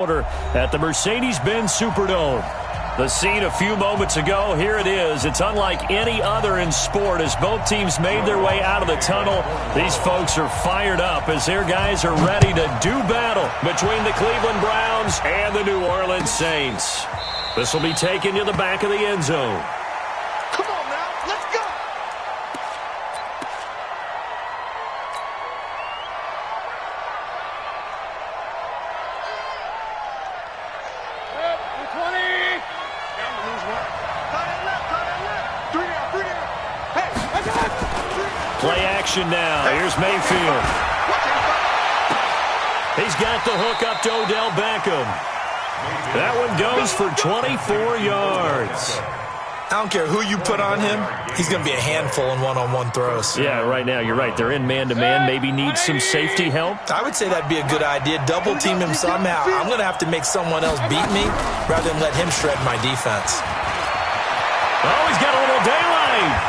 At the Mercedes-Benz Superdome. The scene a few moments ago, here it is. It's unlike any other in sport as both teams made their way out of the tunnel. These folks are fired up as their guys are ready to do battle between the Cleveland Browns and the New Orleans Saints. This will be taken to the back of the end zone. Come on now, let's go! Play action now. Here's Mayfield. He's got the hook up to Odell Beckham. That one goes for 24 yards. I don't care who you put on him. He's going to be a handful in one-on-one throws. Yeah, right now, you're right. They're in man-to-man. Maybe need some safety help. I would say that'd be a good idea. Double team him somehow. I'm going to have to make someone else beat me rather than let him shred my defense. Oh, he's got a little daylight.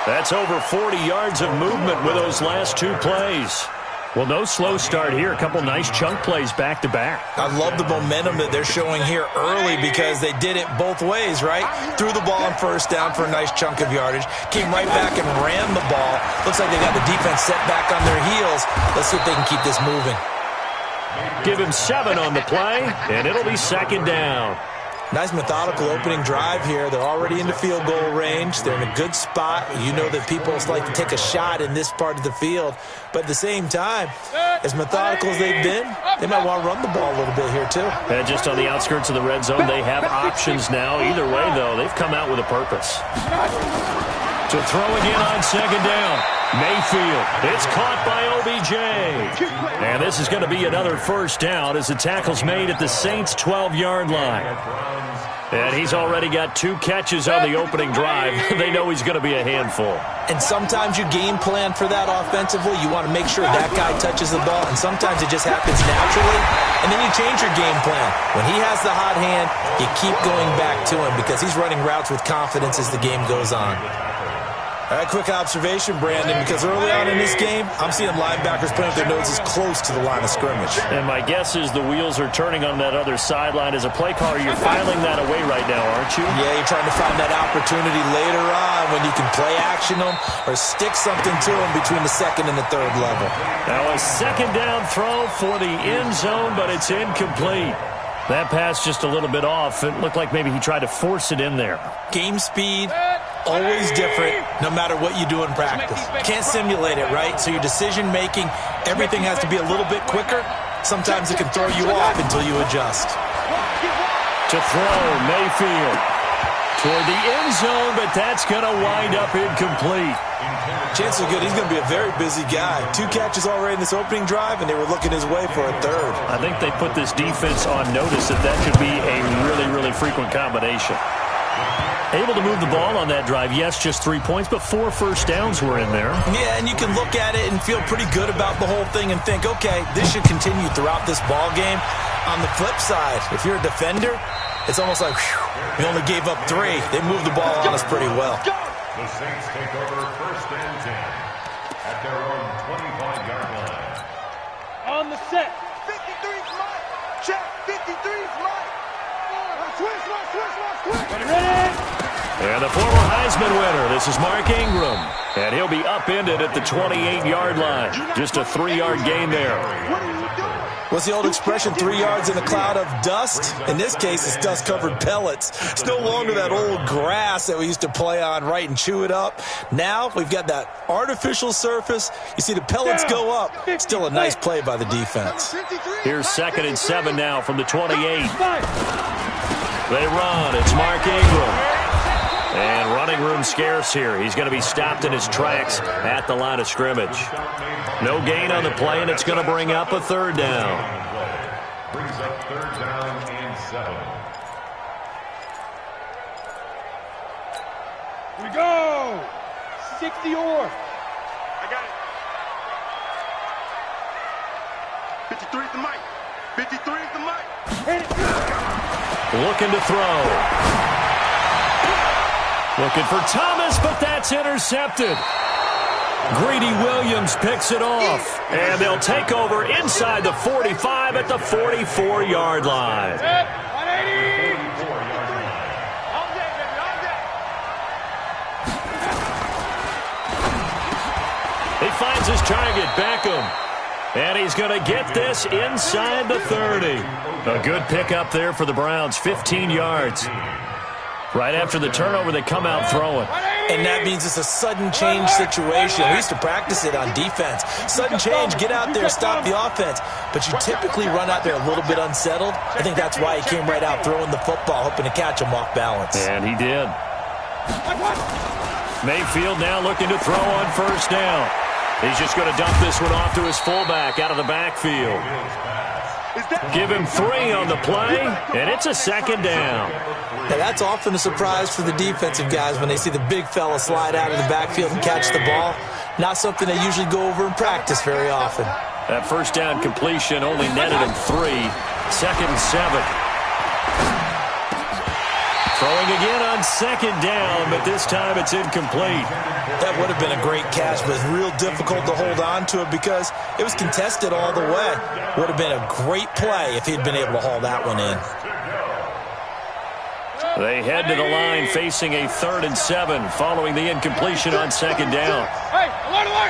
That's over 40 yards of movement with those last two plays. Well, no slow start here. A couple nice chunk plays back-to-back. I love the momentum that they're showing here early because they did it both ways, right? Threw the ball on first down for a nice chunk of yardage. Came right back and ran the ball. Looks like they got the defense set back on their heels. Let's see if they can keep this moving. Give him 7 on the play, and it'll be second down. Nice methodical opening drive here. They're already into field goal range. They're in a good spot. You know that people like to take a shot in this part of the field. But at the same time, as methodical as they've been, they might want to run the ball a little bit here too. And just on the outskirts of the red zone, they have options now. Either way, though, they've come out with a purpose. To throw again on second down. Mayfield. It's caught by OBJ. And this is going to be another first down as the tackle's made at the Saints' 12-yard line. And he's already got 2 catches on the opening drive. They know he's going to be a handful. And sometimes you game plan for that offensively. You want to make sure that guy touches the ball, and sometimes it just happens naturally. And then you change your game plan. When he has the hot hand, you keep going back to him because he's running routes with confidence as the game goes on. All right, quick observation, Brandon, because early on in this game, I'm seeing linebackers putting up their noses close to the line of scrimmage. And my guess is the wheels are turning on that other sideline. As a play caller, you're filing that away right now, aren't you? Yeah, you're trying to find that opportunity later on when you can play action them or stick something to them between the second and the third level. Now a second down throw for the end zone, but it's incomplete. That pass just a little bit off. It looked like maybe he tried to force it in there. Game speed, always different, no matter what you do in practice. Can't simulate it, right? So your decision-making, everything has to be a little bit quicker. Sometimes it can throw you off until you adjust. To throw, Mayfield. Toward the end zone, but that's going to wind up incomplete. Chances are good he's going to be a very busy guy. 2 catches already in this opening drive, and they were looking his way for a third. I think they put this defense on notice that could be a really, really frequent combination. Able to move the ball on that drive. Yes, just 3 points, but 4 first downs were in there. Yeah, and you can look at it and feel pretty good about the whole thing and think, okay, this should continue throughout this ball game. On the flip side, if you're a defender, it's almost like, whew, we only gave up 3. They moved the ball on us pretty well. The Saints take over first and 10 at their own 25-yard line. On the set. 53's Mike. Check. 53's Mike. Switch. Ready? And the former Heisman winner, this is Mark Ingram. And he'll be upended at the 28-yard line. Just a 3-yard gain there. What are you doing? What's the old expression, 3 yards in a cloud of dust? In this case, it's dust-covered pellets. It's no longer that old grass that we used to play on, right, and chew it up. Now we've got that artificial surface. You see the pellets go up. Still a nice play by the defense. Here's 2nd and 7 now from the 28. They run. It's Mark Ingram. And running room scarce here. He's going to be stopped in his tracks at the line of scrimmage. No gain on the play, and it's going to bring up a 3rd down. Brings up 3rd down and 7. We go. 60 or. I got it. 53's the mic. 53's the mic. Hit it. Looking to throw. Looking for Thomas, but that's intercepted. Greedy Williams picks it off. And they'll take over inside the 45 at the 44-yard line. He finds his target, Beckham. And he's going to get this inside the 30. A good pickup there for the Browns, 15 yards. Right after the turnover, they come out throwing. And that means it's a sudden change situation. We used to practice it on defense. Sudden change, get out there, stop the offense. But you typically run out there a little bit unsettled. I think that's why he came right out throwing the football, hoping to catch him off balance. And he did. Mayfield now looking to throw on first down. He's just going to dump this one off to his fullback out of the backfield. Give him 3 on the play, and it's a second down. Now, that's often a surprise for the defensive guys when they see the big fella slide out of the backfield and catch the ball. Not something they usually go over in practice very often. That first down completion only netted him 3. Second and 7. Throwing again on second down, but this time it's incomplete. That would have been a great catch, but it's real difficult to hold on to it because it was contested all the way. Would have been a great play if he'd been able to haul that one in. They head to the line facing a 3rd and 7 following the incompletion on second down. Hey, alert!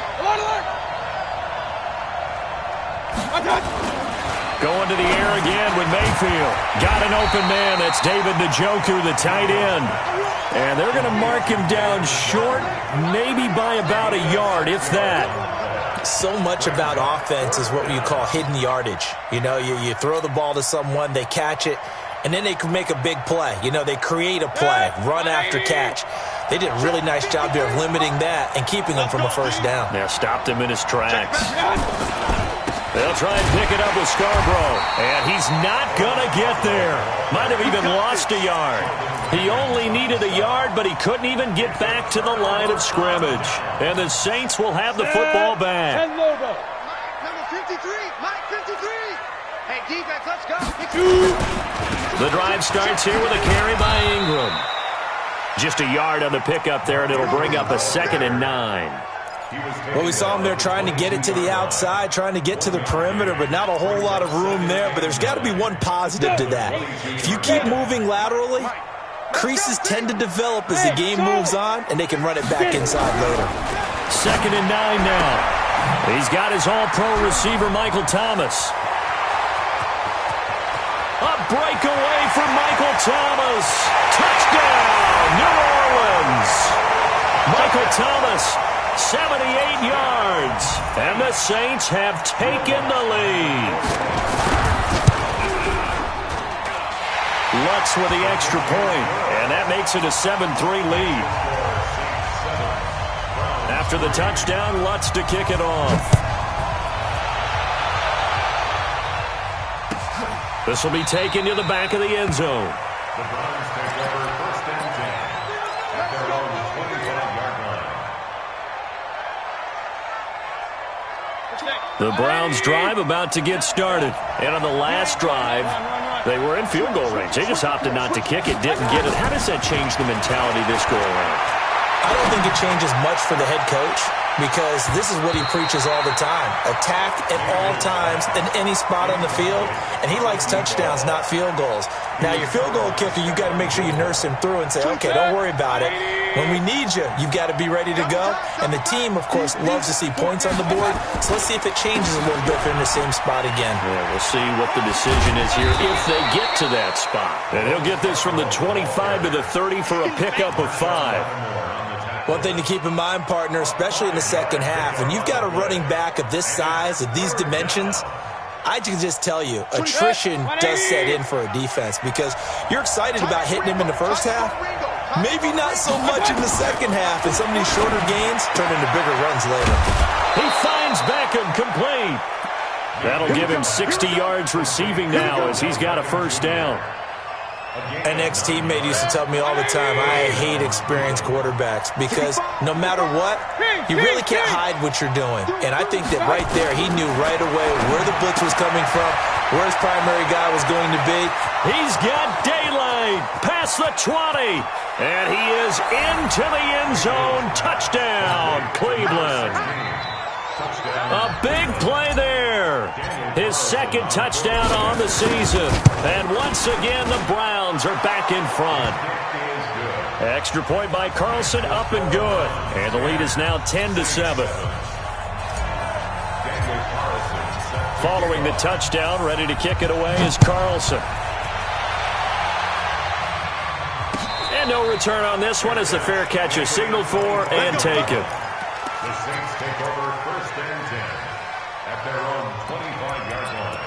Going to the air again with Mayfield. Got an open man. That's David Njoku, the tight end. And they're going to mark him down short, maybe by about a yard, if that. So much about offense is what you call hidden yardage. You know, you throw the ball to someone, they catch it, and then they can make a big play. You know, they create a play, run after catch. They did a really nice job there of limiting that and keeping him from a first down. Yeah, stopped him in his tracks. They'll try and pick it up with Scarborough, and he's not going to get there. Might have even lost a yard. He only needed a yard, but he couldn't even get back to the line of scrimmage. And the Saints will have the football back. Number 53, Mike 53. Hey, defense, let's go. The drive starts here with a carry by Ingram. Just a yard on the pickup there, and it'll bring up a 2nd and 9. Well, we saw him there trying to get it to the outside, trying to get to the perimeter, but not a whole lot of room there. But there's got to be one positive to that. If you keep moving laterally, creases tend to develop as the game moves on, and they can run it back inside later. 2nd and 9 now. He's got his all-pro receiver, Michael Thomas. A breakaway for Michael Thomas. Touchdown, New Orleans. Michael Thomas, 78 yards. And the Saints have taken the lead. Lutz with the extra point, and that makes it a 7-3 lead. After the touchdown, Lutz to kick it off. This will be taken to the back of the end zone. The Browns take over 1st and 10 at their own 25-yard line. The Browns drive about to get started. And on the last drive, they were in field goal range. They just opted not to kick it, didn't get it. How does that change the mentality this go around? I don't think it changes much for the head coach because this is what he preaches all the time. Attack at all times in any spot on the field, and he likes touchdowns, not field goals. Now, your field goal kicker, you've got to make sure you nurse him through and say, okay, don't worry about it. When we need you, you've got to be ready to go. And the team, of course, loves to see points on the board. So let's see if it changes a little bit if they're in the same spot again. Yeah, we'll see what the decision is here if they get to that spot. And he'll get this from the 25 to the 30 for a pickup of 5. One thing to keep in mind, partner, especially in the second half, when you've got a running back of this size, of these dimensions, I can just tell you, attrition does set in for a defense because you're excited about hitting him in the first half. Maybe not so much in the second half, and some of these shorter gains turn into bigger runs later. He finds Beckham complete. That'll give him 60 yards receiving now as he's got a first down. An ex-teammate used to tell me all the time, I hate experienced quarterbacks because no matter what, you really can't hide what you're doing. And I think that right there, he knew right away where the blitz was coming from, where his primary guy was going to be. He's got daylight past the 20. And he is into the end zone. Touchdown, Cleveland. A big play there. His second touchdown on the season. And once again, the Browns are back in front. Extra point by Carlson, up and good. And the lead is now 10-7. Following the touchdown, ready to kick it away is Carlson. And no return on this one as the fair catch is signaled for and taken. The Saints take over 1st and 10 at their own 25-yard line.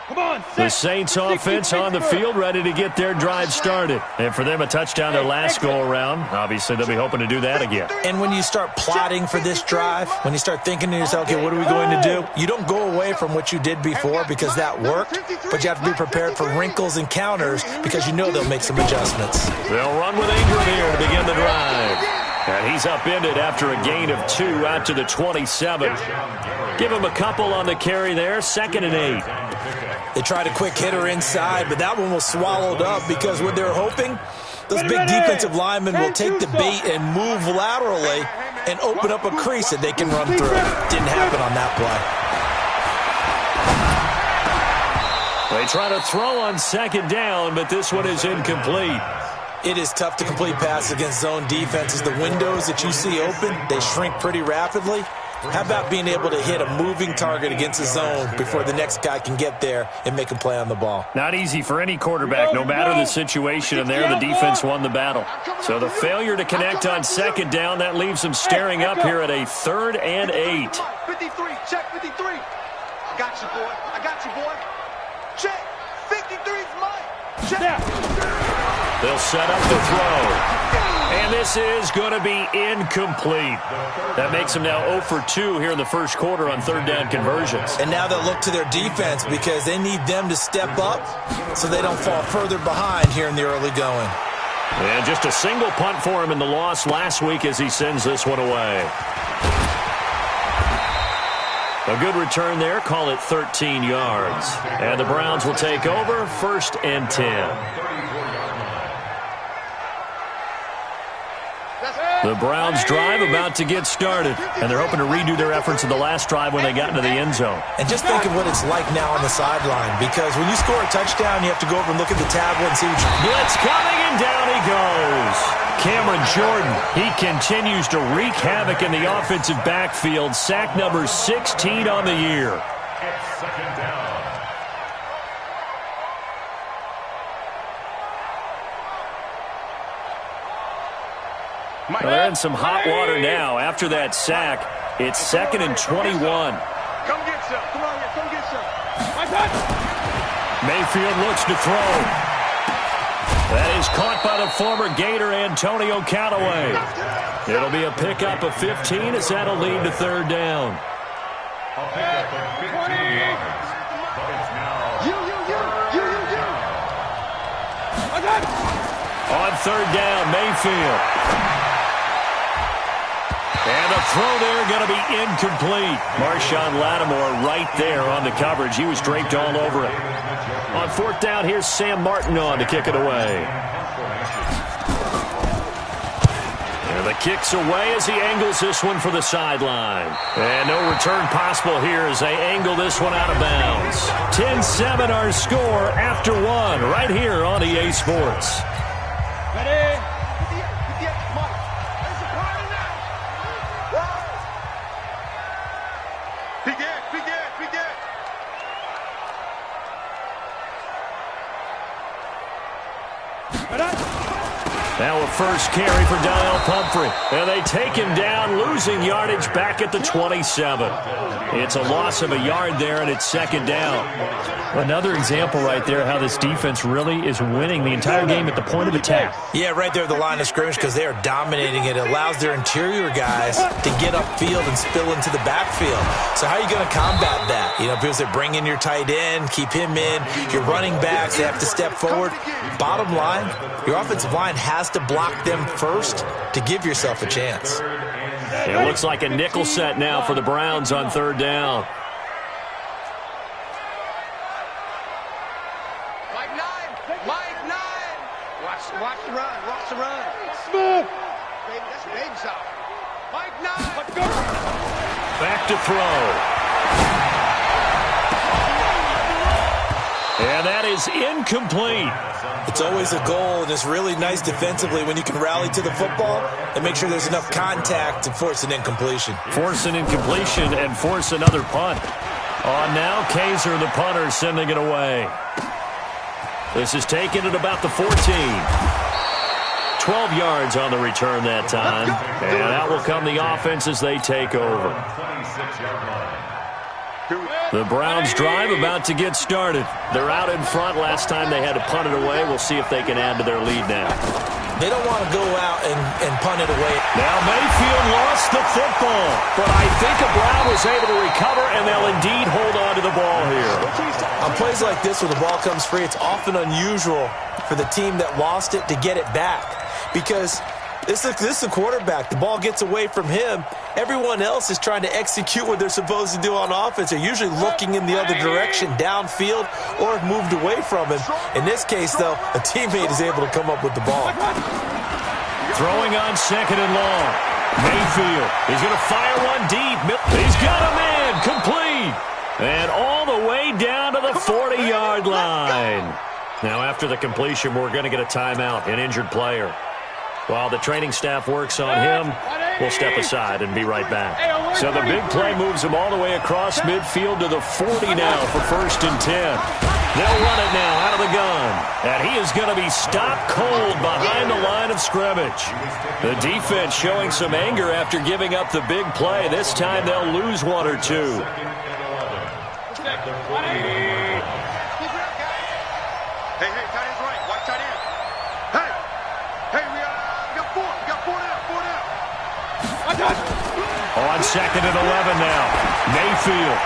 Come on, The Saints offense on the field, ready to get their drive started. And for them, a touchdown their last go-around. Obviously, they'll be hoping to do that again. And when you start plotting for this drive, when you start thinking to yourself, okay, what are we going to do? You don't go away from what you did before because that worked, but you have to be prepared for wrinkles and counters because you know they'll make some adjustments. They'll run with Ingram here to begin the drive. And he's upended after a gain of 2 out to the 27. Give him a couple on the carry there, 2nd and 8. They tried a quick hitter inside, but that one was swallowed up because what they're hoping, those big defensive linemen will take the bait and move laterally and open up a crease that they can run through. Didn't happen on that play. They try to throw on 2nd down, but this one is incomplete. It is tough to complete passes against zone defenses. The windows that you see open, they shrink pretty rapidly. How about being able to hit a moving target against a zone before the next guy can get there and make a play on the ball? Not easy for any quarterback, no matter the situation, and there the defense won the battle. So the failure to connect on 2nd down, that leaves them staring up here at a 3rd and 8. 53, check 53. I got you, boy. I got you, boy. Check. 53's mine. Check. They'll set up the throw. And this is going to be incomplete. That makes them now 0 for 2 here in the first quarter on 3rd down conversions. And now they'll look to their defense because they need them to step up so they don't fall further behind here in the early going. And just a single punt for him in the loss last week as he sends this one away. A good return there, call it 13 yards. And the Browns will take over 1st and 10. The Browns drive about to get started, and they're hoping to redo their efforts in the last drive when they got into the end zone. And just think of what it's like now on the sideline, because when you score a touchdown, you have to go over and look at the tablet and see what you... Blitz coming, and down he goes. Cameron Jordan, he continues to wreak havoc in the offensive backfield. Sack number 16 on the year. It's 2nd down. Well, they're in some hot water now. After that sack, it's 2nd and 21. Come get some. Come on here. Come get some. My touch. Mayfield looks to throw. That is caught by the former Gator, Antonio Callaway. It'll be a pickup of 15 as that'll lead to 3rd down. A pickup of 15 yards. But it's now You. My touch. On 3rd down, Mayfield. And the throw there going to be incomplete. Marshawn Lattimore right there on the coverage. He was draped all over it. On 4th down, here's Sam Martin on to kick it away. And the kick's away as he angles this one for the sideline. And no return possible here as they angle this one out of bounds. 10-7 our score after 1 right here on EA Sports. Ready? Now a first carry for Donnell Pumphrey. And they take him down, losing yardage back at the 27. It's a loss of a yard there, and it's 2nd down. Another example right there how this defense really is winning the entire game at the point of attack. Yeah, right there at the line of scrimmage because they are dominating it. It allows their interior guys to get upfield and spill into the backfield. So how are you going to combat that? You know, people say bring in your tight end, keep him in. Your running backs, they have to step forward. Bottom line, your offensive line has to block them first to give yourself a chance. It looks like a nickel set now for the Browns on third down. Mike 9. Watch the run. Watch the run. Smooth. Baby, that's baby shot. Mike 9. Let's go. Back to throw. And that is incomplete. It's always a goal, and it's really nice defensively when you can rally to the football and make sure there's enough contact to force an incompletion. Force an incompletion and force another punt. On now, Kaiser, the punter, sending it away. This is taken at about the 14. 12 yards on the return that time. And out will come the offense as they take over. The Browns drive about to get started. They're out in front. Last time they had to punt it away. We'll see if they can add to their lead now. They don't want to go out and punt it away. Now Mayfield lost the football, but I think a Brown was able to recover, and they'll indeed hold on to the ball here. On plays like this, when the ball comes free, it's often unusual for the team that lost it to get it back, because this is a quarterback. The ball gets away from him. Everyone else is trying to execute what they're supposed to do on offense. They're usually looking in the other direction, downfield, or have moved away from him. In this case, though, a teammate is able to come up with the ball. Throwing on second and long. Mayfield, he's going to fire one deep. He's got a man, complete. And all the way down to the 40-yard line. Now, after the completion, we're going to get a timeout, an injured player. While the training staff works on him, we'll step aside and be right back. So the big play moves him all the way across midfield to the 40 now for 1st and 10. They'll run it now out of the gun. And he is going to be stopped cold behind the line of scrimmage. The defense showing some anger after giving up the big play. This time they'll lose one or two. Hey, tight end's right. Watch tight end. Hey, we got four. We got four down. On second and 11 now. Mayfield.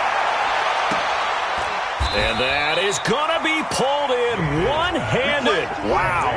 And that is going to be pulled in one-handed. Wow.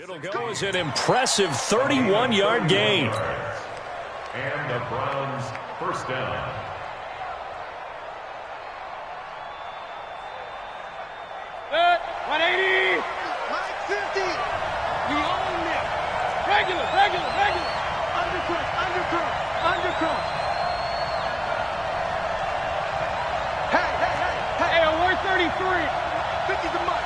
It'll go as an impressive 31-yard gain. And the Browns first down. Good. 180. 50. We own it. Regular. Undercut. Hey, we're 33. 50's a month.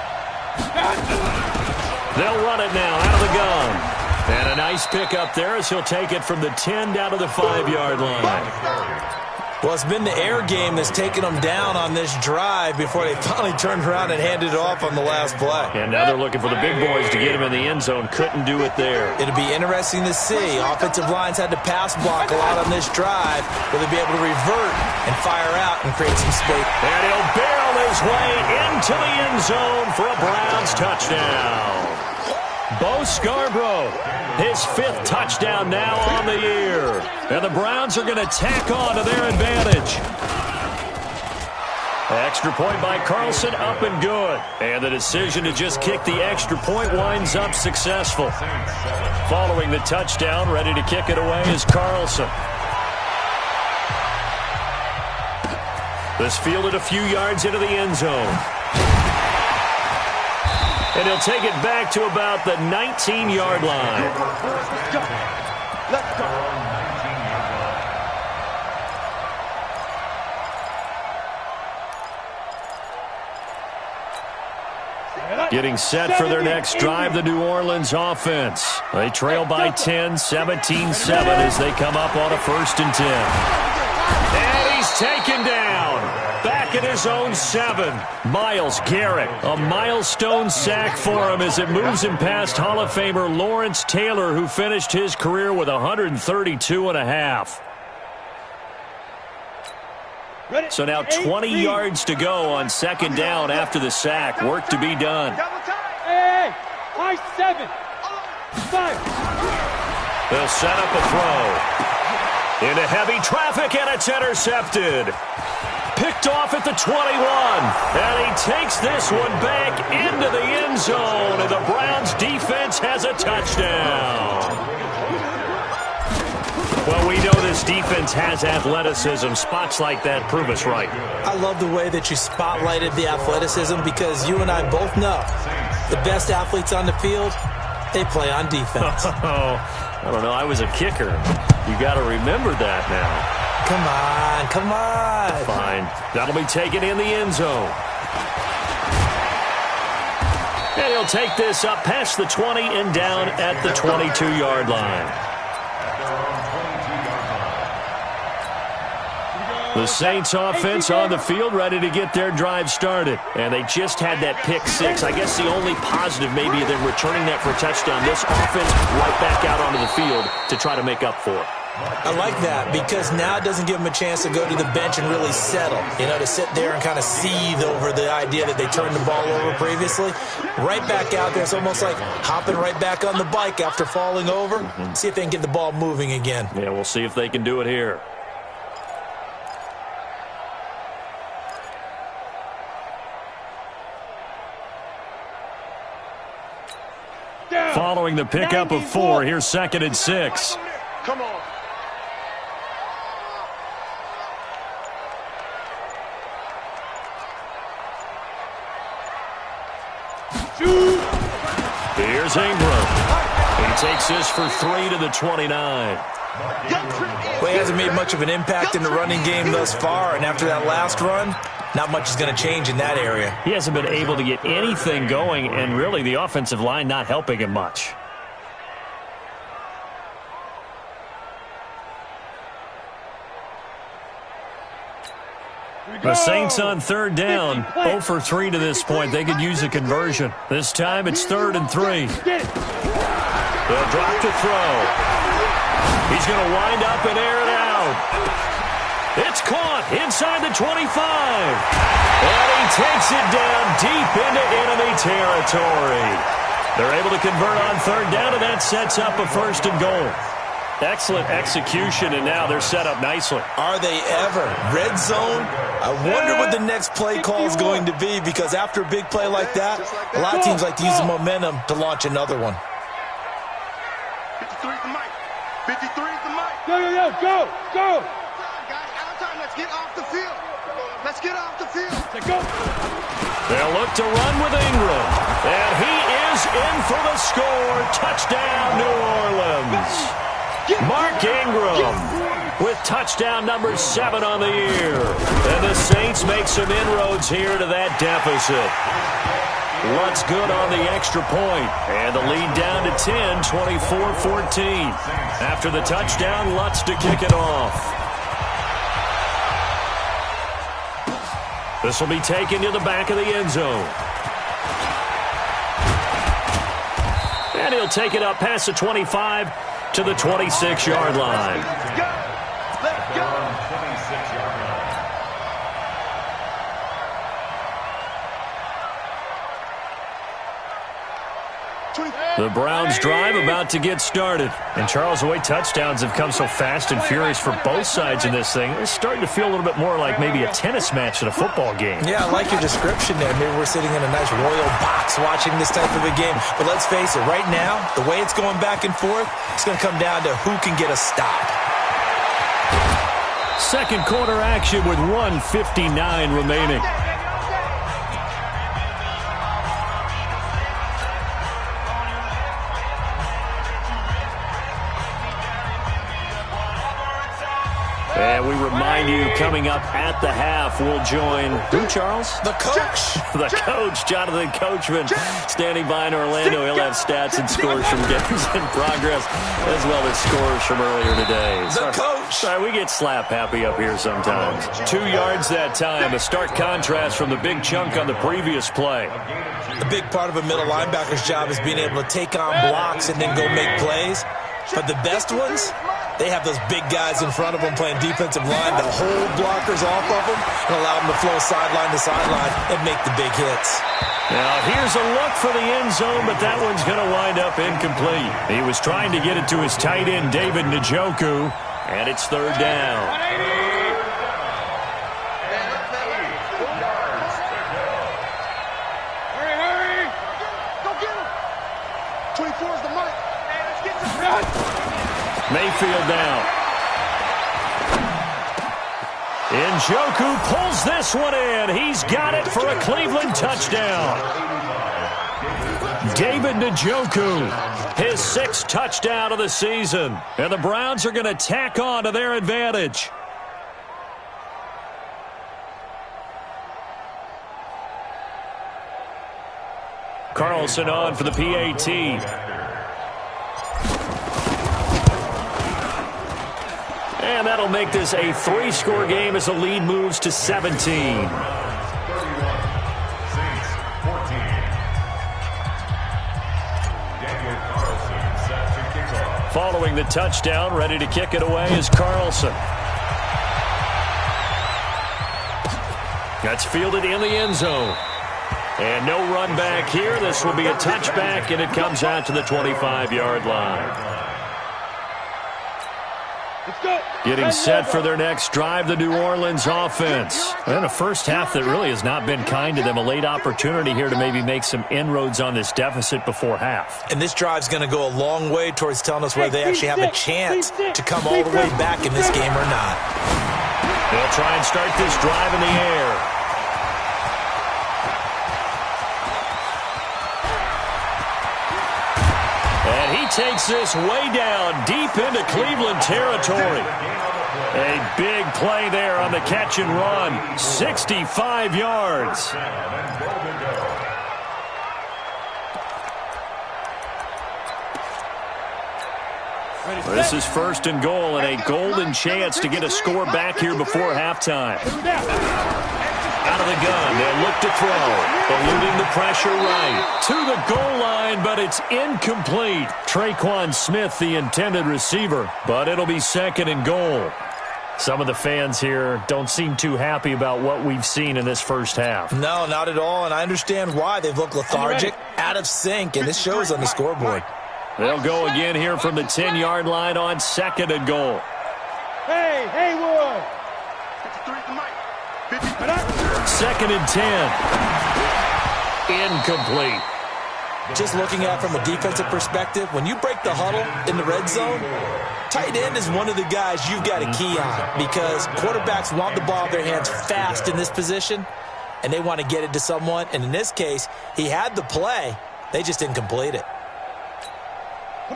They'll run it now out of the gun. And a nice pickup there as he'll take it from the 10 down to the 5-yard line. Well, it's been the air game that's taken them down on this drive before they finally turned around and handed it off on the last play. And now they're looking for the big boys to get him in the end zone. Couldn't do it there. It'll be interesting to see. Offensive lines had to pass block a lot on this drive. Will they be able to revert and fire out and create some space? And he'll barrel his way into the end zone for a Browns touchdown. Bo Scarborough, his 5th touchdown now on the year. And the Browns are going to tack on to their advantage. Extra point by Carlson, up and good. And the decision to just kick the extra point winds up successful. Following the touchdown, ready to kick it away is Carlson. This fielded a few yards into the end zone. And he'll take it back to about the 19-yard line. Let's go. Getting set for their next drive, the New Orleans offense. They trail by 10, 17-7 as they come up on a 1st and 10. And he's taken down. Back at his own 7. Myles Garrett, a milestone sack for him as it moves him past Hall of Famer Lawrence Taylor, who finished his career with 132.5. So now 20 yards to go on 2nd down after the sack. Work to be done. Hey, high 7. 5. They'll set up a throw. Into heavy traffic, and it's intercepted. Picked off at the 21. And he takes this one back into the end zone. And the Browns defense has a touchdown. Well, we know this defense has athleticism. Spots like that prove us right. I love the way that you spotlighted the athleticism because you and I both know the best athletes on the field, they play on defense. I don't know. I was a kicker. You got to remember that now. Come on. Fine. That'll be taken in the end zone. And he'll take this up past the 20 and down at the 22-yard line. The Saints offense on the field, ready to get their drive started. And they just had that pick 6. I guess the only positive maybe of them returning that for a touchdown. This offense right back out onto the field to try to make up for it. I like that because now it doesn't give them a chance to go to the bench and really settle. You know, to sit there and kind of seethe over the idea that they turned the ball over previously. Right back out there, it's almost like hopping right back on the bike after falling over. See if they can get the ball moving again. Yeah, we'll see if they can do it here. Following the pickup of 4, here's 2nd and 6. Come on. Here's Ingram. He takes this for 3 to the 29. Well, he hasn't made much of an impact in the running game thus far, and after that last run, not much is going to change in that area. He hasn't been able to get anything going, and really the offensive line not helping him much. The Saints on 3rd down, 0 for 3 to this point. They could use a conversion. This time it's 3rd and 3. They'll drop to throw. He's going to wind up and air it out. It's caught inside the 25. And he takes it down deep into enemy territory. They're able to convert on 3rd down, and that sets up a 1st and goal. Excellent execution, and now they're set up nicely. Are they ever? Red zone? I wonder what the next play call is going to be, because after a big play like that, a lot of teams like to use the momentum to launch another one. 53 is the mic. 53 is the mic. Go. Guys, out of time. Let's get off the field. Let's get off the field. Go. They'll look to run with Ingram. And he is in for the score. Touchdown, New Orleans. Mark Ingram with touchdown number 7 on the year. And the Saints make some inroads here to that deficit. Lutz good on the extra point. And the lead down to 10, 24-14. After the touchdown, Lutz to kick it off. This will be taken to the back of the end zone. And he'll take it up past the 25 to the 26-yard line. Let's go. 26-yard line. The Browns drive about to get started. And Charles, the way touchdowns have come so fast and furious for both sides in this thing, it's starting to feel a little bit more like maybe a tennis match than a football game. Yeah, I like your description there. Maybe we're sitting in a nice royal box watching this type of a game. But let's face it, right now, the way it's going back and forth, it's going to come down to who can get a stop. Second quarter action with 1:59 remaining. And we remind you, coming up at the half, we'll join who, Charles? The coach. The coach, Jonathan Coachman, standing by in Orlando. He'll have stats and scores from games in progress, as well as scores from earlier today. The coach. Sorry, we get slap happy up here sometimes. 2 yards that time, a stark contrast from the big chunk on the previous play. The big part of a middle linebacker's job is being able to take on blocks and then go make plays. But the best ones, they have those big guys in front of them playing defensive line that hold blockers off of them and allow them to flow sideline to sideline and make the big hits. Now, here's a look for the end zone, but that one's going to wind up incomplete. He was trying to get it to his tight end, David Njoku, and it's third down. Hurry. Go get him. 24 is the mic. Hey, let's get some. Mayfield down. Njoku pulls this one in. He's got it for a Cleveland touchdown. David Njoku, his 6th touchdown of the season. And the Browns are going to tack on to their advantage. Carlson on for the PAT. And that'll make this a 3-score game as the lead moves to 17. 31, Saints 14. Daniel Carlson set to kick off. Following the touchdown, ready to kick it away is Carlson. That's fielded in the end zone. And no run back here. This will be a touchback, and it comes out to the 25-yard line. Getting set for their next drive, the New Orleans offense. And a first half that really has not been kind to them. A late opportunity here to maybe make some inroads on this deficit before half. And this drive's going to go a long way towards telling us whether they actually have a chance to come all the way back in this game or not. They'll try and start this drive in the air. And he takes this way down, deep into Cleveland territory. A big play there on the catch and run. 65 yards. This is 1st and goal, and a golden chance to get a score back here before halftime. Out of the gun, they'll look to throw. Eluding the pressure right. To the goal line, but it's incomplete. Traquan Smith, the intended receiver, but it'll be 2nd and goal. Some of the fans here don't seem too happy about what we've seen in this first half. No, not at all, and I understand why. They've looked lethargic, out of sync, and this shows on the scoreboard. They'll go again here from the 10-yard line on 2nd and goal. Hey, Haywood. 53 is the mic. 2nd and 10. Incomplete. Just looking at it from a defensive perspective, when you break the huddle in the red zone, tight end is one of the guys you've got to key on because quarterbacks want the ball in their hands fast in this position, and they want to get it to someone. And in this case, he had the play. They just didn't complete it.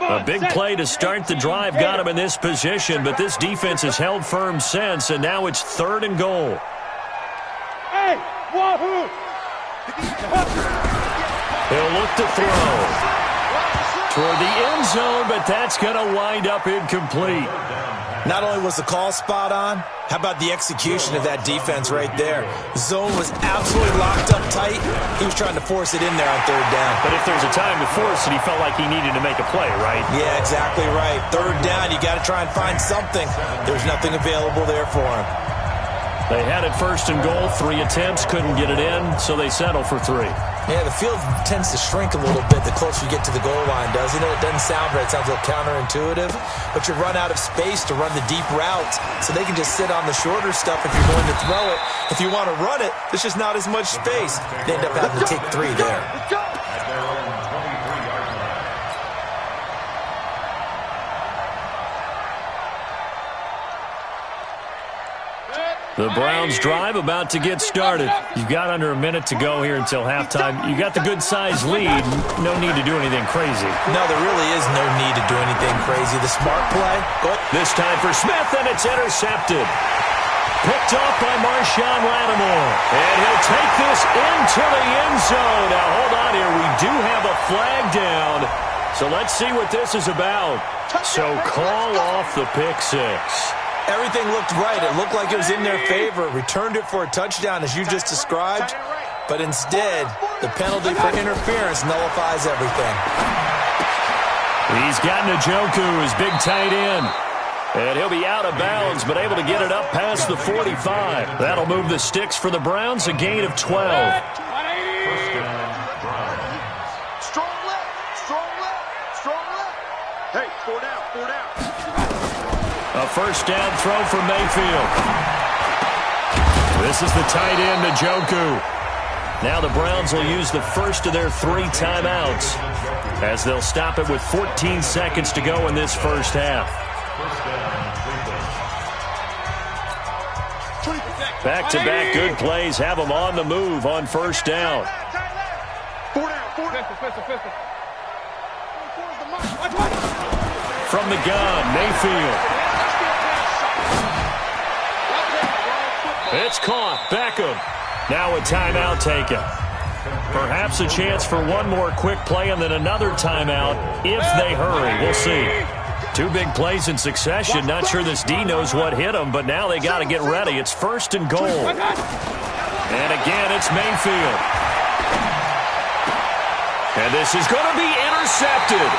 A big play to start the drive got him in this position, but this defense has held firm since, and now it's 3rd and goal. Hey, wahoo! He'll look to throw toward the end zone, but that's going to wind up incomplete. Not only was the call spot on, how about the execution of that defense right there? The zone was absolutely locked up tight. He was trying to force it in there on 3rd down. But if there's a time to force it, he felt like he needed to make a play, right? Yeah, exactly right. 3rd down, you got to try and find something. There's nothing available there for him. They had it 1st and goal, 3 attempts, couldn't get it in, so they settle for 3. Yeah, the field tends to shrink a little bit the closer you get to the goal line, doesn't it? It doesn't sound right. It sounds a little counterintuitive. But you run out of space to run the deep routes, so they can just sit on the shorter stuff if you're going to throw it. If you want to run it, there's just not as much space. They end up having to take 3 there. At their own 23-yard line. The Browns drive about to get started. You've got under a minute to go here until halftime. You got the good-sized lead. No need to do anything crazy. No, there really is no need to do anything crazy. The smart play. This time for Smith, and it's intercepted. Picked off by Marshawn Lattimore. And he'll take this into the end zone. Now, hold on here. We do have a flag down. So let's see what this is about. So call off the pick 6. Everything looked right. It looked like it was in their favor. Returned it for a touchdown, as you just described. But instead, the penalty for interference nullifies everything. He's got Njoku, his big tight end. And he'll be out of bounds, but able to get it up past the 45. That'll move the sticks for the Browns, a gain of 12. Strong left, strong left, strong left. Hey, 4 down, 4 down. A first down throw for Mayfield. This is the tight end, Njoku. Now the Browns will use the first of their 3 timeouts as they'll stop it with 14 seconds to go in this first half. Back-to-back good plays have them on the move on first down. 4 down, 4 down. From the gun, Mayfield. It's caught. Beckham. Now a timeout taken. Perhaps a chance for one more quick play and then another timeout if they hurry. We'll see. 2 big plays in succession. Not sure this D knows what hit them, but now they got to get ready. It's 1st and goal. And again, it's Mayfield. And this is going to be intercepted.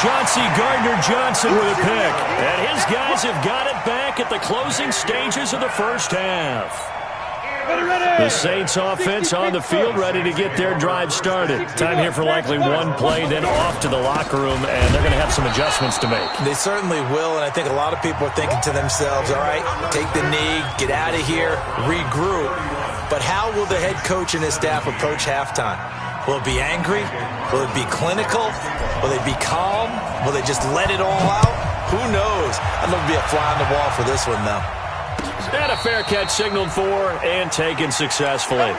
Chauncey Gardner-Johnson with a pick. And his guys have got it back at the closing stages of the first half. The Saints offense on the field, ready to get their drive started. Time here for likely one play, then off to the locker room, and they're going to have some adjustments to make. They certainly will, and I think a lot of people are thinking to themselves, all right, take the knee, get out of here, regroup. But how will the head coach and his staff approach halftime? Will it be angry? Will it be clinical? Will they be calm? Will they just let it all out? Who knows? I'd love to be a fly on the wall for this one, though. And a fair catch signaled for and taken successfully.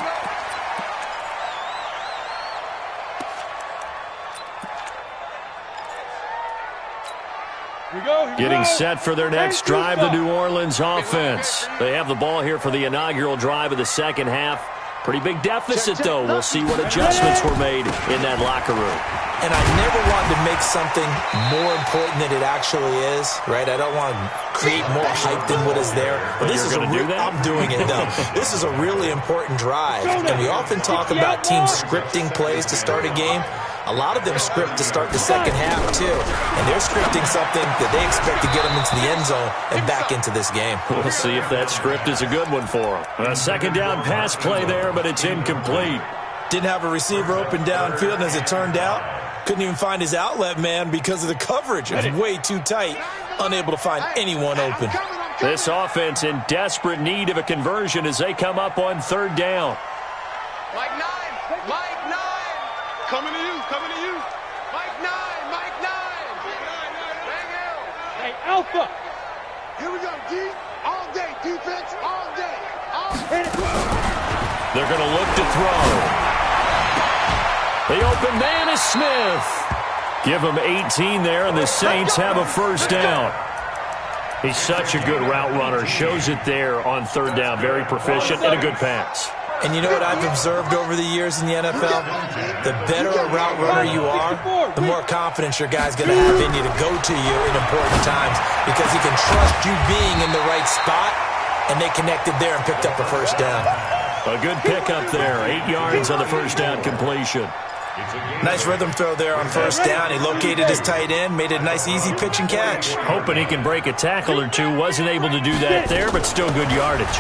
Getting set for their next drive, the New Orleans offense. They have the ball here for the inaugural drive of the second half. Pretty big deficit, though. We'll see what adjustments were made in that locker room. And I never wanted to make something more important than it actually is, right? I don't want to create more hype than what is there. But this is I'm doing it, though. This is a really important drive. And we often talk about teams scripting plays to start a game. A lot of them script to start the second half, too. And they're scripting something that they expect to get them into the end zone and back into this game. We'll see if that script is a good one for them. A second down pass play there, but it's incomplete. Didn't have a receiver open downfield, and as it turned out, couldn't even find his outlet man because of the coverage. It was way too tight, unable to find anyone open. This offense in desperate need of a conversion as they come up on third down. Like 9. Coming to you, coming to you. Mike 9, Mike 9. Bang L. Hey, Alpha. Here we go, D. All day, defense, all day. Hit it. They're going to look to throw. The open man is Smith. Give him 18 there, and the Saints have a first down. He's such a good route runner. Shows it there on third down. Very proficient and a good pass. And you know what I've observed over the years in the NFL? The better a route runner you are, the more confidence your guy's going to have in you to go to you in important times because he can trust you being in the right spot, and they connected there and picked up a first down. A good pickup there. 8 yards on the first down completion. Nice rhythm throw there on first down. He located his tight end, made it a nice easy pitch and catch. Hoping he can break a tackle or two. Wasn't able to do that there, but still good yardage.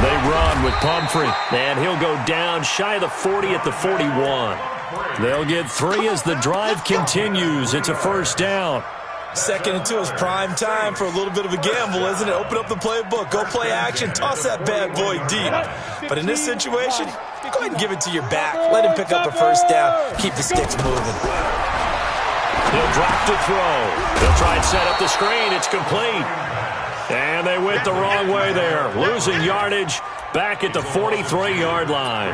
They run with Pumphrey, and he'll go down shy of the 40 at the 41. They'll get 3 as the drive continues. It's a first down. 2nd and 2 is prime time for a little bit of a gamble, isn't it? Open up the playbook, go play action, toss that bad boy deep. But in this situation, go ahead and give it to your back. Let him pick up a first down. Keep the sticks moving. He'll drop to throw. They'll try and set up the screen. It's complete. And they went the wrong way there. Losing yardage back at the 43-yard line.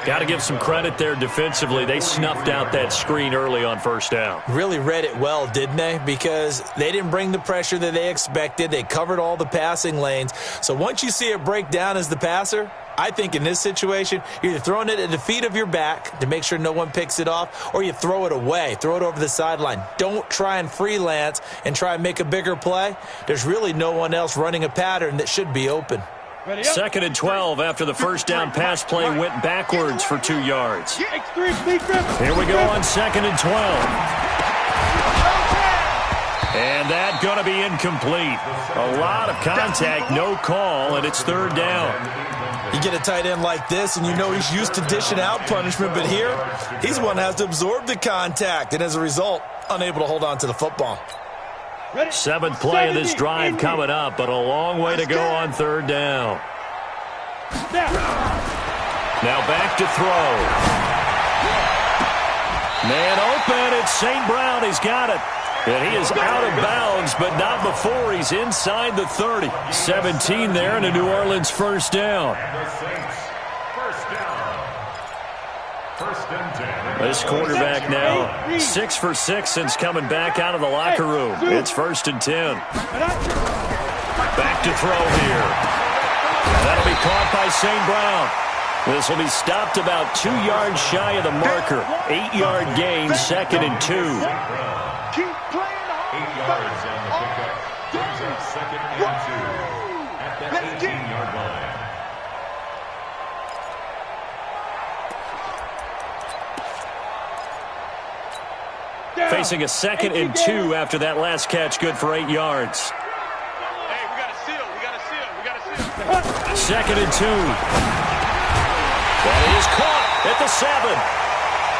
Got to give some credit there defensively. They snuffed out that screen early on first down. Really read it well, didn't they? Because they didn't bring the pressure that they expected. They covered all the passing lanes. So once you see it break down as the passer, I think in this situation, you're either throwing it at the feet of your back to make sure no one picks it off, or you throw it away, throw it over the sideline. Don't try and freelance and try and make a bigger play. There's really no one else running a pattern that should be open. 2nd and 12 after the first down pass play went backwards for 2 yards. Here we go on 2nd and 12. And that going to be incomplete. A lot of contact, no call, and it's 3rd down. You get a tight end like this, and you know he's used to dishing out punishment, but here, he's the one who has to absorb the contact, and as a result, unable to hold on to the football. 7th play of this drive coming up, but a long way to go on 3rd down. Now back to throw. Man open, it's St. Brown, he's got it. And he is out of bounds, but not before he's inside the 30. 17 there, and a New Orleans first down. This quarterback now 6 for 6 since coming back out of the locker room. It's 1st and 10. Back to throw here. That'll be caught by St. Brown. This will be stopped about 2 yards shy of the marker. 8-yard gain, 2nd and 2. Keep playing the 8 yards on the pickup. Brings up 2nd and 2 at the 18-yard line. Facing a 2nd and 2 after that last catch, good for 8 yards. Hey, we got to seal. We got to seal. We got to seal. 2nd and 2. That is caught at the 7.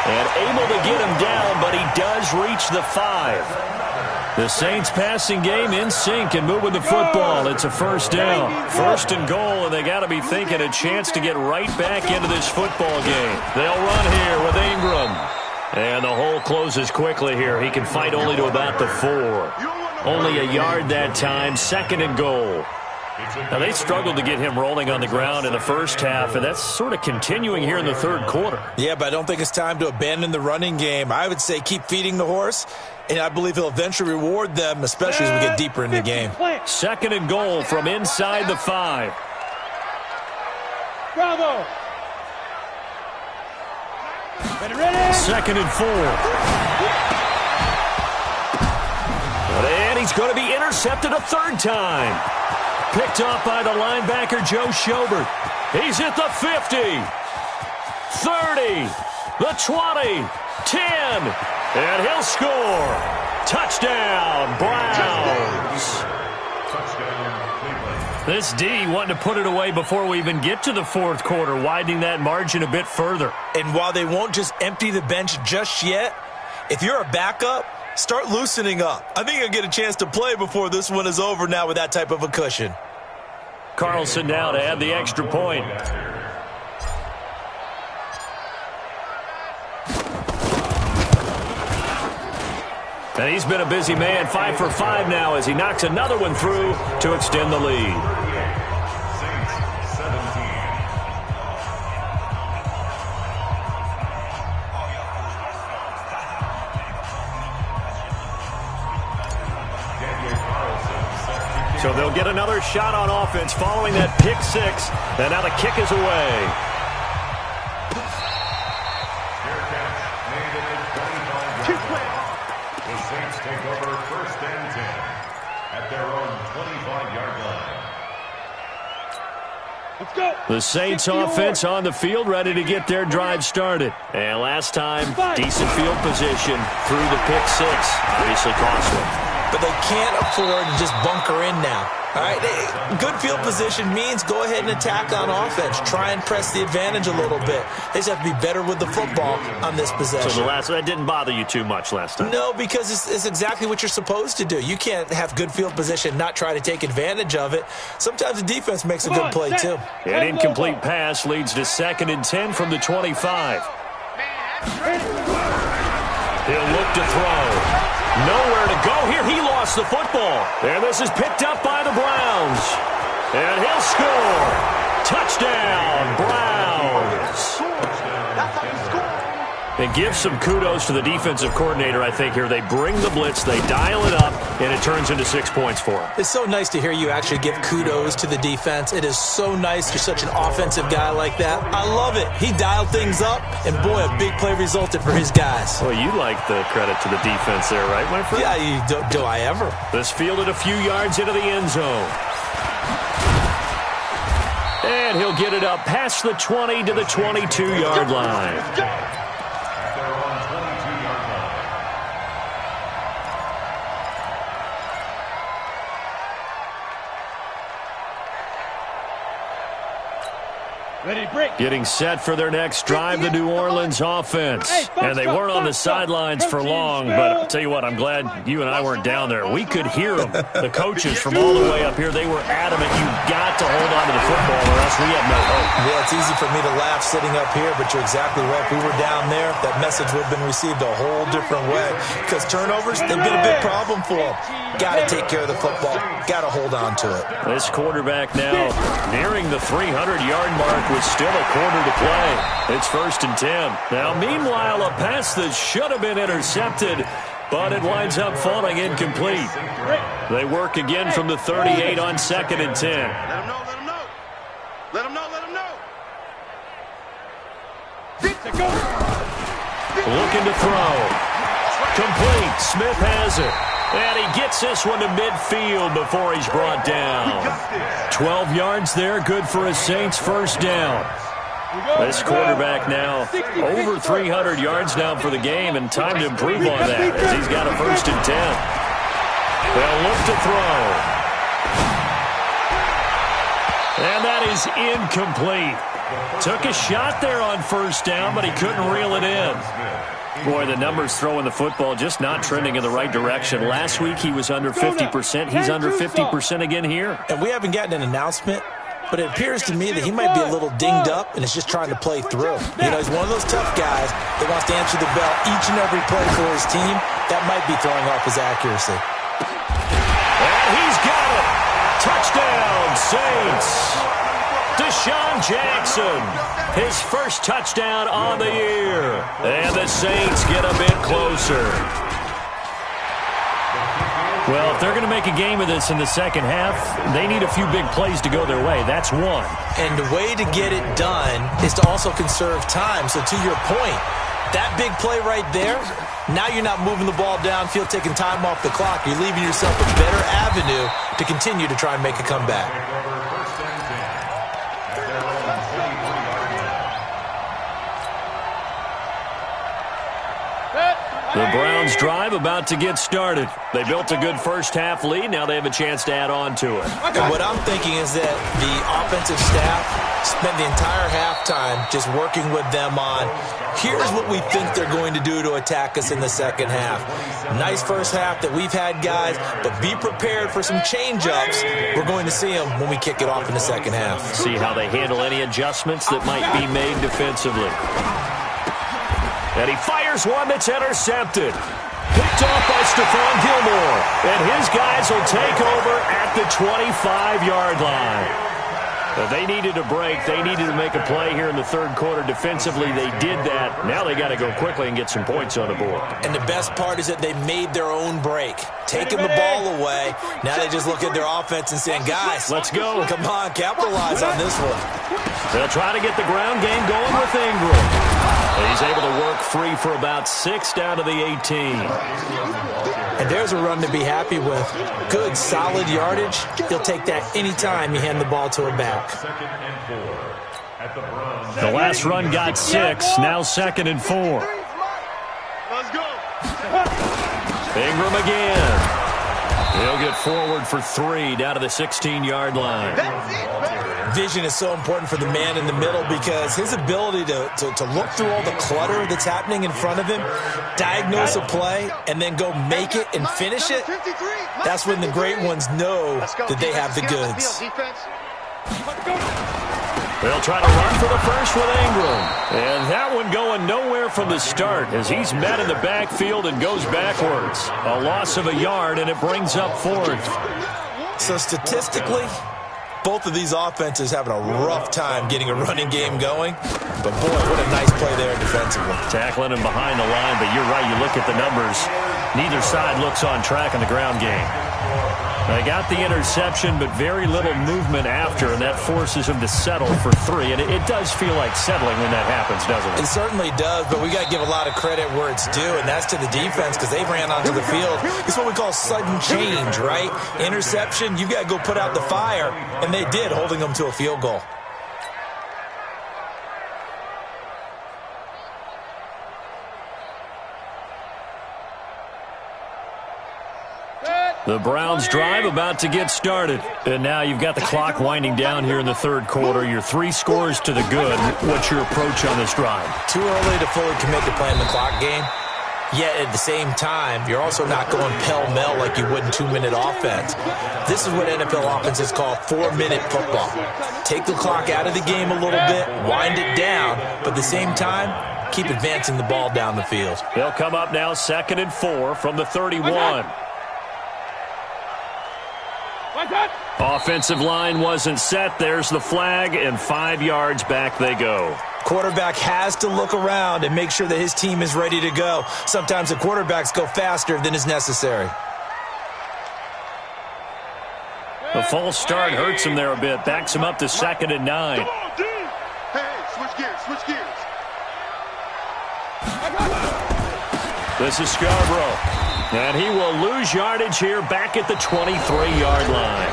And able to get him down, but he does reach the 5. The Saints passing game in sync and moving the football. It's a first down. 1st and goal, and they got to be thinking a chance to get right back into this football game. They'll run here with Ingram. And the hole closes quickly here. He can fight only to about the 4. Only a yard that time, 2nd and goal. Now, they struggled to get him rolling on the ground in the first half, and that's sort of continuing here in the 3rd quarter. Yeah, but I don't think it's time to abandon the running game. I would say keep feeding the horse, and I believe he'll eventually reward them, especially as we get deeper in the game. 2nd and goal from inside the 5. Bravo. 2nd and 4. And he's going to be intercepted a 3rd time. Picked off by the linebacker, Joe Schobert. He's at the 50, 30, the 20, 10, and he'll score. Touchdown, Browns. This D wanting to put it away before we even get to the 4th quarter, widening that margin a bit further. And while they won't just empty the bench just yet, if you're a backup, start loosening up. I think you'll get a chance to play before this one is over now with that type of a cushion. Carlson now to add the extra point. And he's been a busy man, 5 for 5 now as he knocks another one through to extend the lead. So they'll get another shot on offense following that pick six. And now the kick is away. The Saints take over 1st and 10 at their own 25-yard line. Let's go. The Saints offense on the field, ready to get their drive started. And last time, decent field position through the pick six. Obviously costly. But they can't afford to just bunker in now. All right, good field position means go ahead and attack on offense. Try and press the advantage a little bit. They just have to be better with the football on this possession. So that didn't bother you too much last time? No, because it's exactly what you're supposed to do. You can't have good field position, not try to take advantage of it. Sometimes the defense makes a good play, too. An incomplete pass leads to 2nd and 10 from the 25. He'll look to throw. Nowhere to go here. He lost the football. And this is picked up by the Browns. And he'll score. Touchdown, Browns. That's how you score. And give some kudos to the defensive coordinator, I think, here. They bring the blitz, they dial it up, and it turns into 6 points for them. It's so nice to hear you actually give kudos to the defense. It is so nice. You're such an offensive guy like that. I love it. He dialed things up, and boy, a big play resulted for his guys. Well, you like the credit to the defense there, right, my friend? Yeah, do I ever? This fielded a few yards into the end zone. And he'll get it up past the 20 to the 22-yard line. Ready to break. Getting set for their next drive, the New Orleans offense. And they weren't on the sidelines for long, but I'll tell you what, I'm glad you and I weren't down there. We could hear them. The coaches from all the way up here, they were adamant, you got to hold on to the football or else we have no hope. Well, it's easy for me to laugh sitting up here, but you're exactly right. If we were down there, that message would have been received a whole different way. Because turnovers, they've been a big problem for them. Got to take care of the football. Got to hold on to it. This quarterback now nearing the 300-yard mark with still a quarter to play. It's 1st and 10. Now, meanwhile, a pass that should have been intercepted, but it winds up falling incomplete. They work again from the 38 on 2nd and 10. Let him know, let him know. Let him know, let him know. Looking to throw. Complete. Smith has it. And he gets this one to midfield before he's brought down. 12 yards there, good for a Saints first down. This quarterback now over 300 yards now for the game, and time to improve on that as he's got a 1st and 10. They'll look to throw. And that is incomplete. Took a shot there on 1st down, but he couldn't reel it in. Boy, the numbers throwing the football just not trending in the right direction. Last week he was under 50%. He's under 50% again here. And we haven't gotten an announcement, but it appears to me that he might be a little dinged up and is just trying to play through. You know, he's one of those tough guys that wants to answer the bell each and every play for his team. That might be throwing off his accuracy. And he's got it. Touchdown, Saints. Deshaun Jackson, his first touchdown on the year. And the Saints get a bit closer. Well, if they're going to make a game of this in the second half, they need a few big plays to go their way. That's one. And the way to get it done is to also conserve time. So to your point, that big play right there, now you're not moving the ball downfield, taking time off the clock. You're leaving yourself a better avenue to continue to try and make a comeback. The Browns drive about to get started. They built a good first half lead. Now they have a chance to add on to it. And what I'm thinking is that the offensive staff spent the entire halftime just working with them on, here's what we think they're going to do to attack us in the second half. Nice first half that we've had, guys, but be prepared for some change-ups. We're going to see them when we kick it off in the second half. See how they handle any adjustments that might be made defensively. And he fires one that's intercepted. Picked off by Stephon Gilmore. And his guys will take over at the 25-yard line. They needed a break. They needed to make a play here in the third quarter. Defensively, they did that. Now they got to go quickly and get some points on the board. And the best part is that they made their own break, taking the ball away. Now they just look at their offense and saying, guys, let's go. Come on, capitalize on this one. They'll try to get the ground game going with Ingram. And he's able to work free for about 6 down to the 18. And there's a run to be happy with. Good, solid yardage. He'll take that anytime you hand the ball to a back. The last run got 6. Now 2nd and 4. Let's go. Ingram again. He'll get forward for 3 down to the 16-yard line. That's it, baby. Vision is so important for the man in the middle because his ability to look through all the clutter that's happening in front of him, diagnose a play, and then go make it and finish it, that's when the great ones know that they have the goods. They'll try to run for the first with Ingram. And that one going nowhere from the start as he's met in the backfield and goes backwards. A loss of a yard, and it brings up 4th. So statistically, both of these offenses having a rough time getting a running game going. But, boy, what a nice play there defensively. Tackling him behind the line, but you're right. You look at the numbers. Neither side looks on track in the ground game. They got the interception, but very little movement after, and that forces him to settle for 3. And it does feel like settling when that happens, doesn't it? It certainly does, but we got to give a lot of credit where it's due, and that's to the defense because they ran onto the field. It's what we call sudden change, right? Interception, you've got to go put out the fire, and they did, holding them to a field goal. The Browns drive about to get started. And now you've got the clock winding down here in the third quarter. Your 3 scores to the good. What's your approach on this drive? Too early to fully commit to playing the clock game. Yet at the same time, you're also not going pell-mell like you would in 2-minute offense. This is what NFL offenses call 4-minute football. Take the clock out of the game a little bit, wind it down, but at the same time, keep advancing the ball down the field. They'll come up now 2nd and 4 from the 31. Offensive line wasn't set. There's the flag, and 5 yards back they go. Quarterback has to look around and make sure that his team is ready to go. Sometimes the quarterbacks go faster than is necessary. The false start hurts him there a bit. Backs him up to 2nd and 9. Hey, switch gears, switch gears. This is Scarborough. And he will lose yardage here back at the 23-yard line.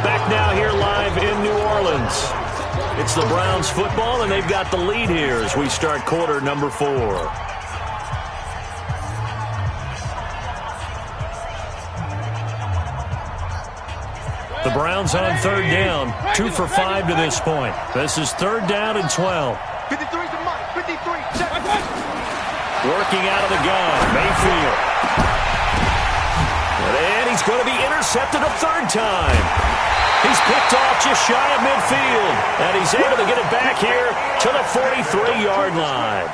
Back now here live in New Orleans. It's the Browns football, and they've got the lead here as we start quarter number 4. The Browns on 3rd down, 2 for 5 to this point. This is 3rd down and 12. 53 to Mike, 53, check. Working out of the gun, Mayfield. And he's going to be intercepted a 3rd time. He's picked off just shy of midfield. And he's able to get it back here to the 43-yard line.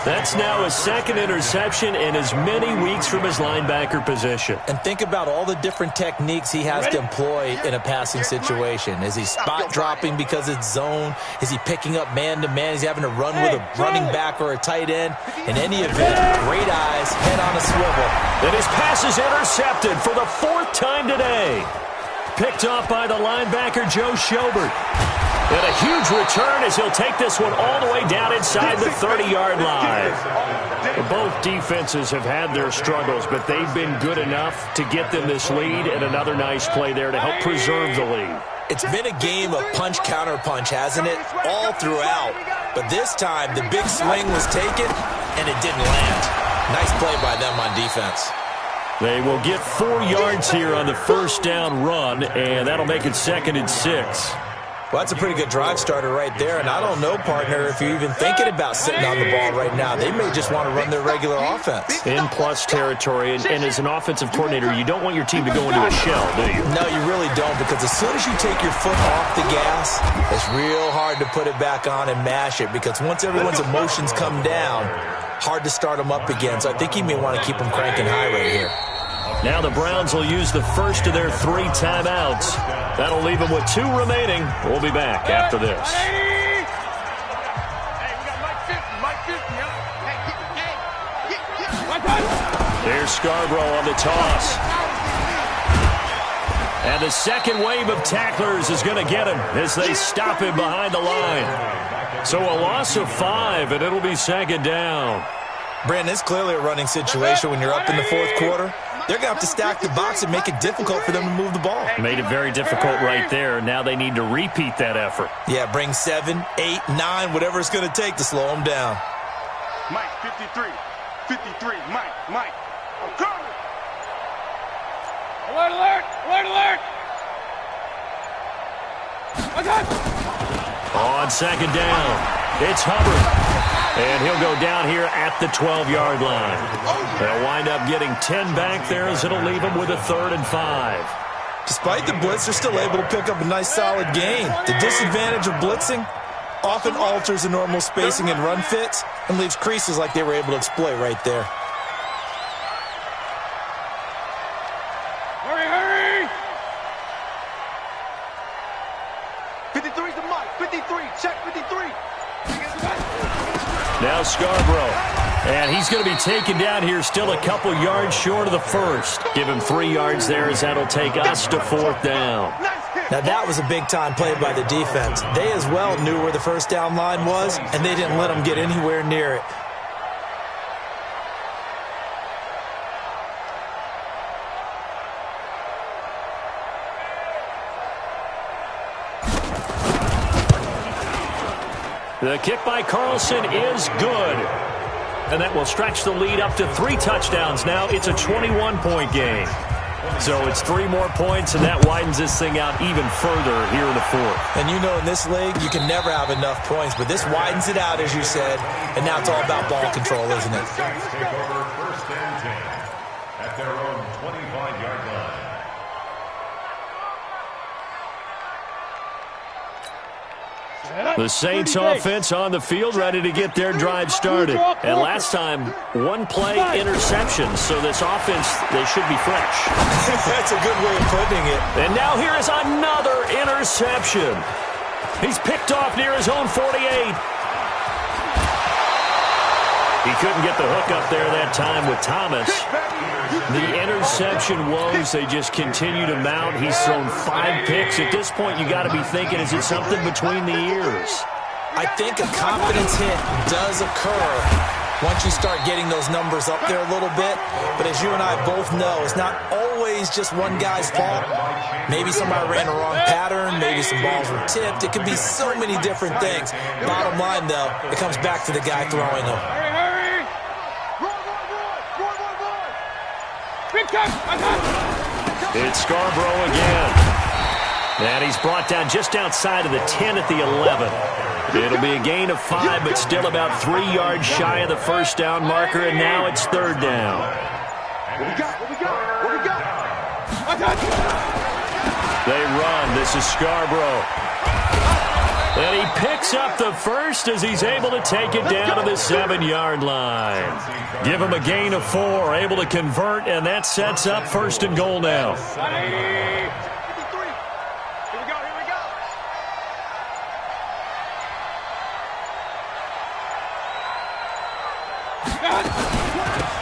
That's now his 2nd interception in as many weeks from his linebacker position. And think about all the different techniques he has to employ in a passing situation. Is he spot dropping because it's zone? Is he picking up man-to-man? Is he having to run with a running back or a tight end? In any event, great eyes, head on a swivel. And his pass is intercepted for the 4th time today. Picked off by the linebacker, Joe Schobert. And a huge return as he'll take this one all the way down inside the 30-yard line. Both defenses have had their struggles, but they've been good enough to get them this lead, and another nice play there to help preserve the lead. It's been a game of punch-counter-punch, hasn't it? All throughout. But this time, the big swing was taken, and it didn't land. Nice play by them on defense. They will get 4 yards here on the 1st down run, and that'll make it 2nd and 6. Well, that's a pretty good drive starter right there, and I don't know, partner, if you're even thinking about sitting on the ball right now. They may just want to run their regular offense. In plus territory, and as an offensive coordinator, you don't want your team to go into a shell, do you? No, you really don't, because as soon as you take your foot off the gas, it's real hard to put it back on and mash it, because once everyone's emotions come down, hard to start him up again. So I think he may want to keep him cranking high right here. Now the Browns will use the first of their 3 timeouts. That'll leave them with 2 remaining. We'll be back after this. Hey, we got Mike 50, Mike 50, huh? There's Scarborough on the toss. And the second wave of tacklers is going to get him as they stop him behind the line. So a loss of 5, and it'll be second down. Brandon, it's clearly a running situation when you're up in the fourth quarter. They're going to have to stack the box and make it difficult for them to move the ball. Made it very difficult right there. Now they need to repeat that effort. Yeah, bring 7, 8, 9, whatever it's going to take to slow them down. Mike 53, 53, Mike. I'm coming. Alert, alert, alert, alert. On second down, it's Hubbard. And he'll go down here at the 12-yard line. They'll wind up getting 10 back there as it'll leave them with a 3rd and 5. Despite the blitz, they're still able to pick up a nice solid gain. The disadvantage of blitzing often alters the normal spacing and run fits and leaves creases like they were able to exploit right there. Hurry! 53 to Mike, 53, check 53. Now Scarborough, and he's going to be taken down here still a couple yards short of the first. Give him 3 yards there as that'll take us to 4th down. Now that was a big-time play by the defense. They as well knew where the first down line was, and they didn't let them get anywhere near it. The kick by Carlson is good. And that will stretch the lead up to 3 touchdowns now. It's a 21-point game. So it's 3 more points, and that widens this thing out even further here in the 4th. And you know in this league, you can never have enough points, but this widens it out, as you said, and now it's all about ball control, isn't it? Take over 1st and 10 at their own 25-yard line. The Saints offense on the field, ready to get their drive started. And last time, 1 play interception, so this offense, they should be fresh. That's a good way of putting it. And now here is another interception. He's picked off near his own 48. He couldn't get the hook up there that time with Thomas. The interception woes, they just continue to mount. He's thrown 5 picks. At this point, you got to be thinking, is it something between the ears? I think a confidence hit does occur once you start getting those numbers up there a little bit. But as you and I both know, it's not always just one guy's fault. Maybe somebody ran a wrong pattern. Maybe some balls were tipped. It could be so many different things. Bottom line, though, it comes back to the guy throwing them. It's Scarborough again. And he's brought down just outside of the 10 at the 11. It'll be a gain of 5, but still about 3 yards shy of the first down marker, and now it's 3rd down. What we got? They run. This is Scarborough. And he picks up the first as he's able to take it down to the 7-yard line. Give him a gain of 4, able to convert, and that sets up 1st and goal now. 53. Here we go.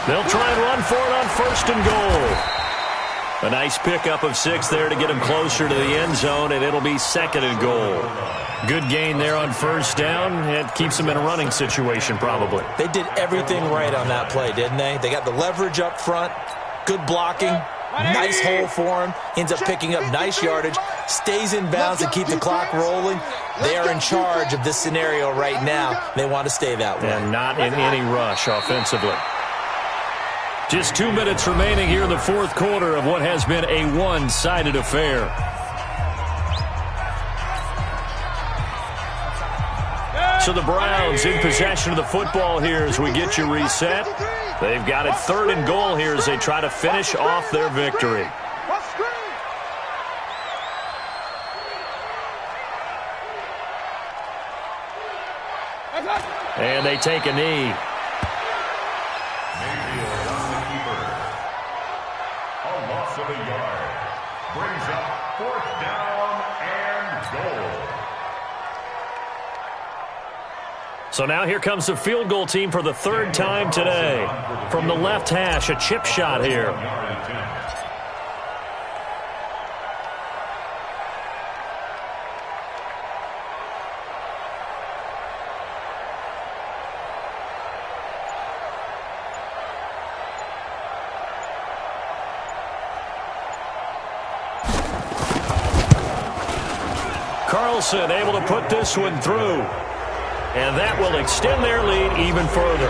They'll try and run for it on 1st and goal. A nice pickup of 6 there to get him closer to the end zone, and it'll be 2nd and goal. Good gain there on 1st down. It keeps them in a running situation, probably. They did everything right on that play, didn't they? They got the leverage up front, good blocking, nice hole for him, ends up picking up nice yardage, stays in bounds to keep the clock rolling. They are in charge of this scenario right now. They want to stay that way. And not in any rush offensively. Just 2 minutes remaining here in the 4th quarter of what has been a one-sided affair. So the Browns in possession of the football here as we get you reset. They've got it 3rd and goal here as they try to finish off their victory. And they take a knee. loss of a yard. Brings up 4th down and goal. So now here comes the field goal team for the 3rd time today. From the left hash, a chip shot here. Carlson able to put this one through. And that will extend their lead even further.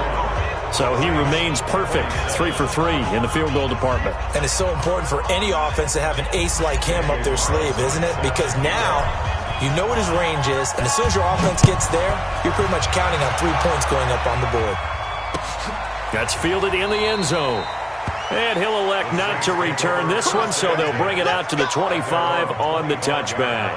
So he remains perfect, 3 for 3 in the field goal department. And it's so important for any offense to have an ace like him up their sleeve, isn't it? Because now you know what his range is, and as soon as your offense gets there, you're pretty much counting on 3 points going up on the board. That's fielded in the end zone. And he'll elect not to return this one, so they'll bring it out to the 25 on the touchback.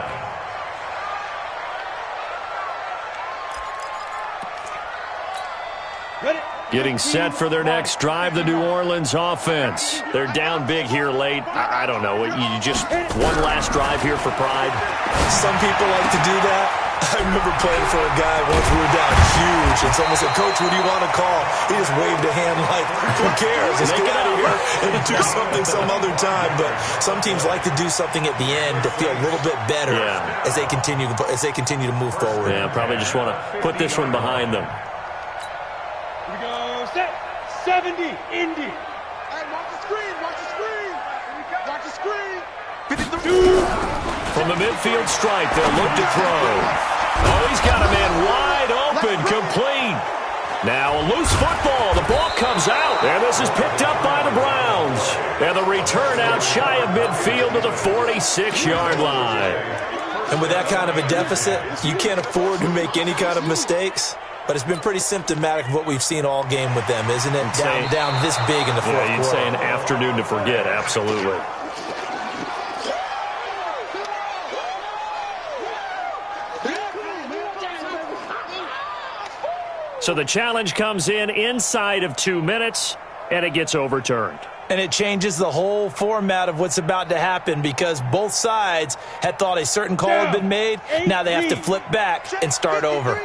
Getting set for their next drive, the New Orleans offense. They're down big here late. I don't know. You just one last drive here for pride? Some people like to do that. I remember playing for a guy once we were down huge, and someone said, "Coach, what do you want to call?" He just waved a hand like, who cares? Let's get out of here and do something some other time. But some teams like to do something at the end to feel a little bit better as they continue to move forward. Yeah, probably just want to put this one behind them. 70, Indy. Hey, watch the screen, watch the screen. Watch the screen. 52. From the midfield stripe, they'll look to throw. Oh, he's got a man wide open, complete. Now a loose football. The ball comes out. And this is picked up by the Browns. And the return out shy of midfield to the 46-yard line. And with that kind of a deficit, you can't afford to make any kind of mistakes. But it's been pretty symptomatic of what we've seen all game with them, isn't it? Down this big in the fourth quarter. You'd say an afternoon to forget, absolutely. So the challenge comes in inside of 2 minutes, and it gets overturned. And it changes the whole format of what's about to happen because both sides had thought a certain call had been made. Now they have to flip back and start over.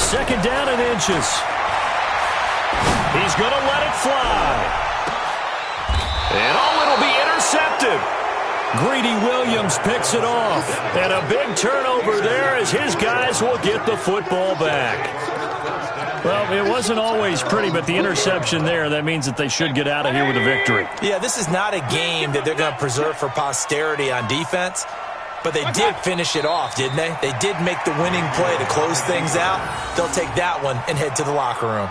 2nd down and inches. He's going to let it fly. And it'll be intercepted. Greedy Williams picks it off. And a big turnover there as his guys will get the football back. Well, it wasn't always pretty, but the interception there, that means that they should get out of here with a victory. Yeah, this is not a game that they're going to preserve for posterity on defense. But they did finish it off, didn't they? They did make the winning play to close things out. They'll take that one and head to the locker room.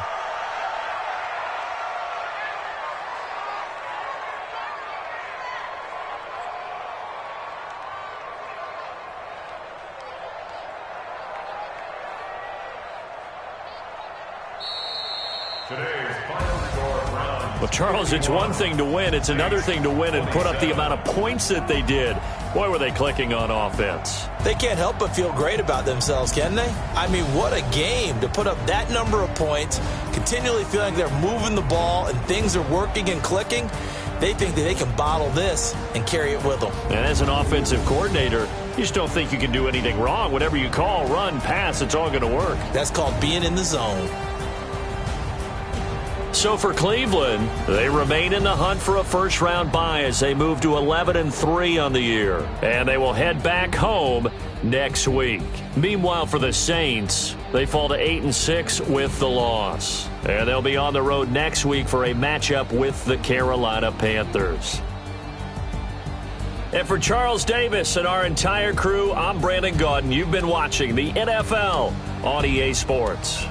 Well, Charles, it's one thing to win. It's another thing to win and put up the amount of points that they did. Boy, were they clicking on offense. They can't help but feel great about themselves, can they? I mean, what a game to put up that number of points, continually feeling they're moving the ball and things are working and clicking. They think that they can bottle this and carry it with them. And as an offensive coordinator, you just don't think you can do anything wrong. Whatever you call, run, pass, it's all going to work. That's called being in the zone. So for Cleveland, they remain in the hunt for a first-round bye as they move to 11-3 on the year. And they will head back home next week. Meanwhile, for the Saints, they fall to 8-6 with the loss. And they'll be on the road next week for a matchup with the Carolina Panthers. And for Charles Davis and our entire crew, I'm Brandon Gaudin. You've been watching the NFL on EA Sports.